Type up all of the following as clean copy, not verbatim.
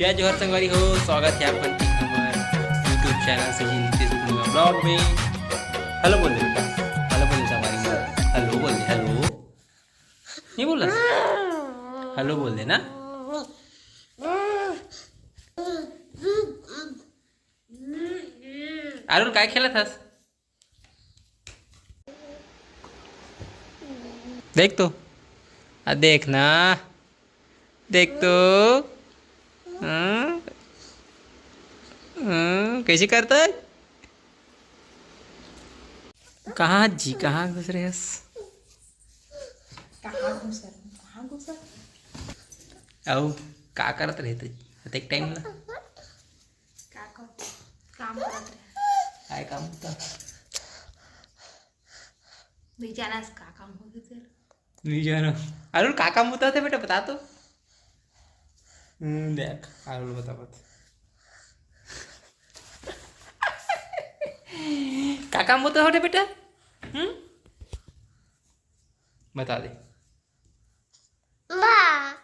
जय जोहर संगवारी हो। स्वागत है आपन के हमार यूट्यूब चैनल से ही नीतीश कुमार ब्लॉग में। हेलो बोल दे बेटा, हेलो बोल दे संगवारी में, हेलो बोल दे, हेलो नहीं बोल रहा, हेलो बोल दे ना। अरुण काय खेला थास? देख तो, देख ना, देख तो। कैसे करता है? कहाँ जी, कहाँ घुस रहे हस? कहाँ घुस आओ का करत रहते एक टाइम ला काम करत रहे काय काम होता? बिचारास का काम होते तेरे नहीं जानो। अरुण का काम होता था बेटा, बता तो। देख अरुण बता बता का काम होता है बेटा? बता दे। माँ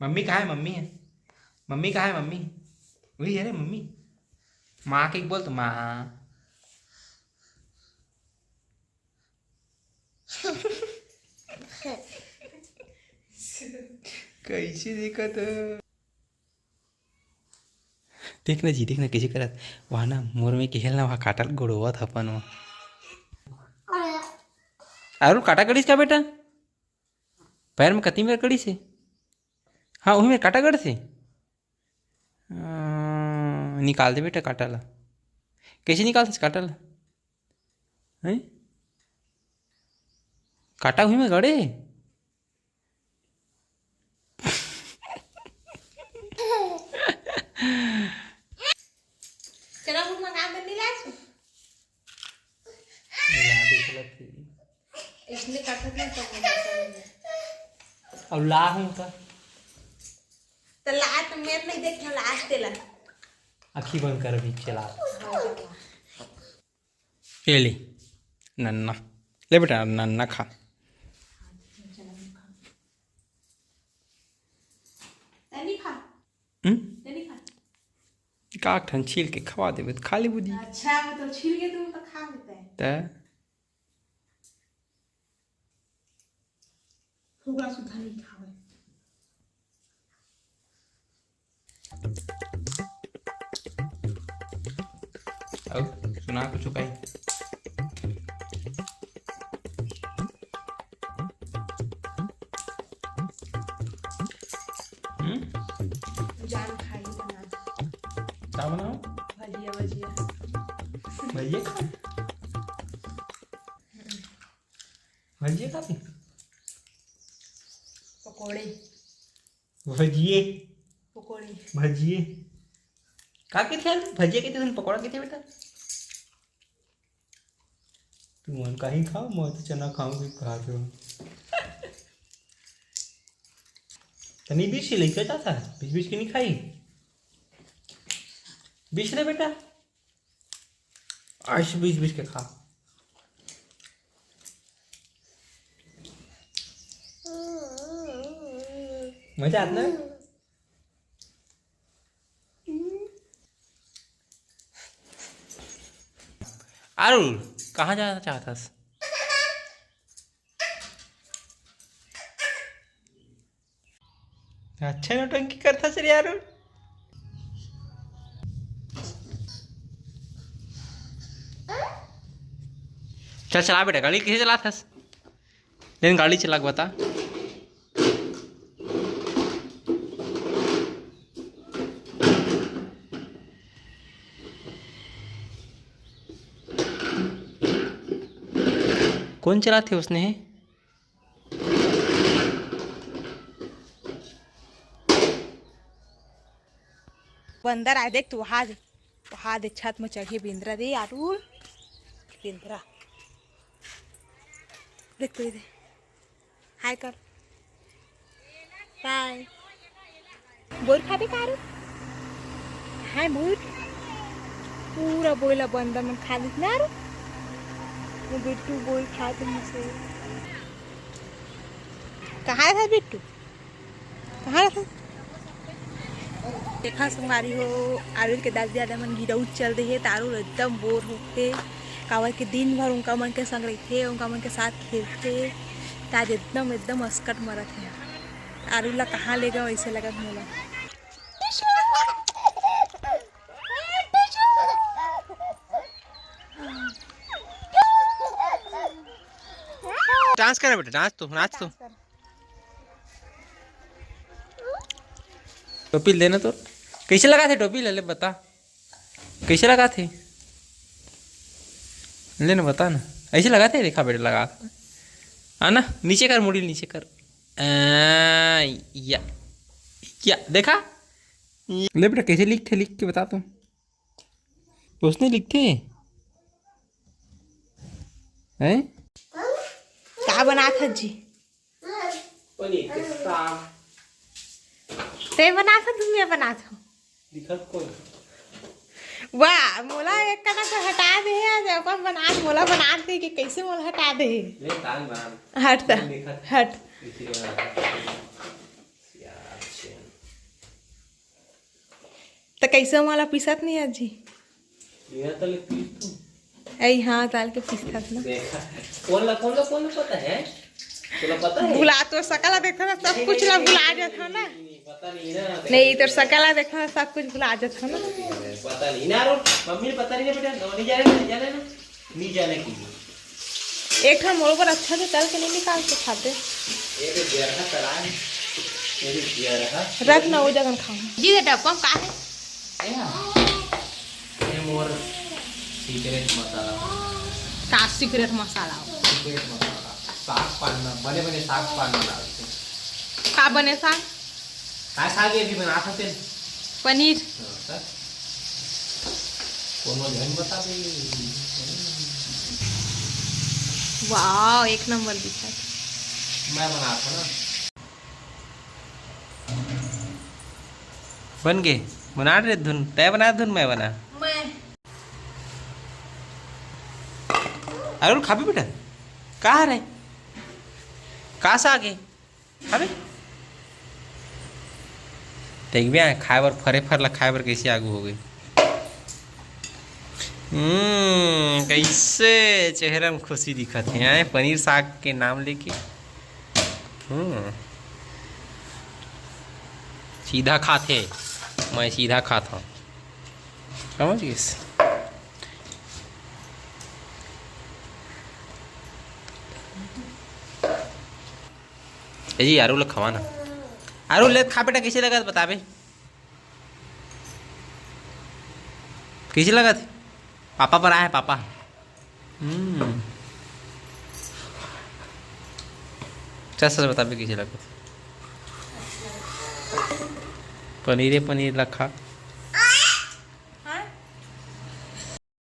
मम्मी कहाँ है? मम्मी है, मम्मी कहाँ है? मम्मी वही है रे मम्मी। माँ के बोल तो माँ। कैसे देखा तो देखना जी, देखना कैसे करत वहाँ ना मोर में खेलना, वहाँ काटल गोड़वा था अपन वहाँ। अरुण काटा कड़ी क्या बेटा? पैर में कती में कड़ी से? हाँ वही में काटा गढ़ से। निकाल दे बेटा काटा ला। कैसे निकालते काटा ला? हैं काटा हुई में गड़े। चलो हम मंगा कर नहीं लाए इसलिए कटत नहीं तो अब ला हूँ तो ला तो मेरे नहीं देख लास्ट तेला अखी बंद कर भी चला। ये ले नन्ना, ले बेटा नन्ना खा। नहीं खा हम्म नहीं खा। काक ठन छील के खवा देबे तो खा ले बुदी। अच्छा वो तो छील के तुम तो खा लेते हैं त होगा सुधा नहीं खावे। अब सुना कुछ काई जान खाई बना क्या बनाओ? भजिया भजिया भजिए खा, भजिए खा, पकोड़े भजिए पकोड़े भजिए का के थे? भजिए के थे पकौड़ा के थे बेटा? तू मन का ही खाओ, मैं तो चना खाऊंगी खा के। तनी बीच लेके जाता है, बीच बीच की नहीं खाई बीच ले बेटा, आज बीच बीच के खा। मजा आता है? अरुण कहाँ जाना चाहता है? अच्छा नौटंकी करता चल यार। चल चला बेटा, गाड़ी कैसे चलाता है? लेकिन गाड़ी चला के बता। कौन चलाते उसने है? बंदर आए देख तू वहाँ देख छत में चढ़े बिंद्रा दे आरुल बिंद्रा देख तू दे हाय कर बाय बोल खा दे कारू हाय बोल पूरा बोला बंदर में खा ली ना आरू वो बिट्टू बोल खा तुमसे कहाँ था बिट्टू, कहाँ था? देखा संगवारी हो, आरुल के दादी दादा मन गिरऊ चल रही है, तारुल एकदम बोर होके कावर के दिन भर उनका मन के संग रहते, उनका मन के साथ खेलते, ताज एकदम एकदम अस्कट मरत है। आरुल ला कहाँ ले गए वैसे लगा मोला। डांस कर बेटा, डांस तो नाच तो। टोपी लेना तो कैसे लगा थे टोपी, ले ले बता कैसे लगा थे, लेना बता ना। ऐसे लगा थे, देखा बेटा लगा आना, नीचे कर मुड़ी नीचे कर, या देखा ले बेटा कैसे लिखते, लिख के बता तुम। उसने लिखते हैं क्या बना था जी, पनीर के साग ते बना था तुम, मैं बना था दिखत कोई। वाह मोला एक कना को हटा दे है, कौन बना मोला बना दे कि कैसे मोला हटा दे, ले ताल बना हट ता हट। तो कैसे मोला पिसत नहीं आज जी, ये तो ले पीस तू। ऐ हाँ ताल के पिसता ना। देखा कौन पता है, तुला पता है? भुला तो सकला देखा ना सब कुछ ला भुला जाता ना, पता नहीं ना, नहीं तो सकला देखा ना सब कुछ भुला जाता ना। पता नहीं ना, मम्मी ने पता नहीं ना बेटा, नहीं जाने ना, नहीं जाने की। एक हम मोड़ पर अच्छा से तल के नहीं निकाल के खाते, एक जरहा कराए, एक जरहा रख ना वो जगह खाऊं जी। बेटा कम का है ये मोर सीक्रेट मसाला, का सीक्रेट मसाला, सीक्रेट मसाला साग पान बने बने साग पान डालते। का बने साग, काय साग ये भी बना सकते हैं, पनीर सर कोनो जन बता दे। वाह एक नंबर दिखा, मैं बनाता ना, बन गए बना रहे धुन, तय बना धुन मैं बना। मैं अरुण खाबे बेटा, कहाँ रहे कहाँ से आगे खाबे, देख भी खाए बर फरे फरला खाए बर कैसे आगू हो गई। कैसे चेहरा में खुशी दिखत है पनीर साग के नाम लेके। सीधा खाते, मैं सीधा खाता हूँ, समझ गए। जी आरू लोग खवाना, आरू ले खा बेटा कैसे लगा बता बे, कैसे लगा थे? पापा पर आया है पापा। सच बता बे कैसे लगा थे? पनीर पनीर रखा।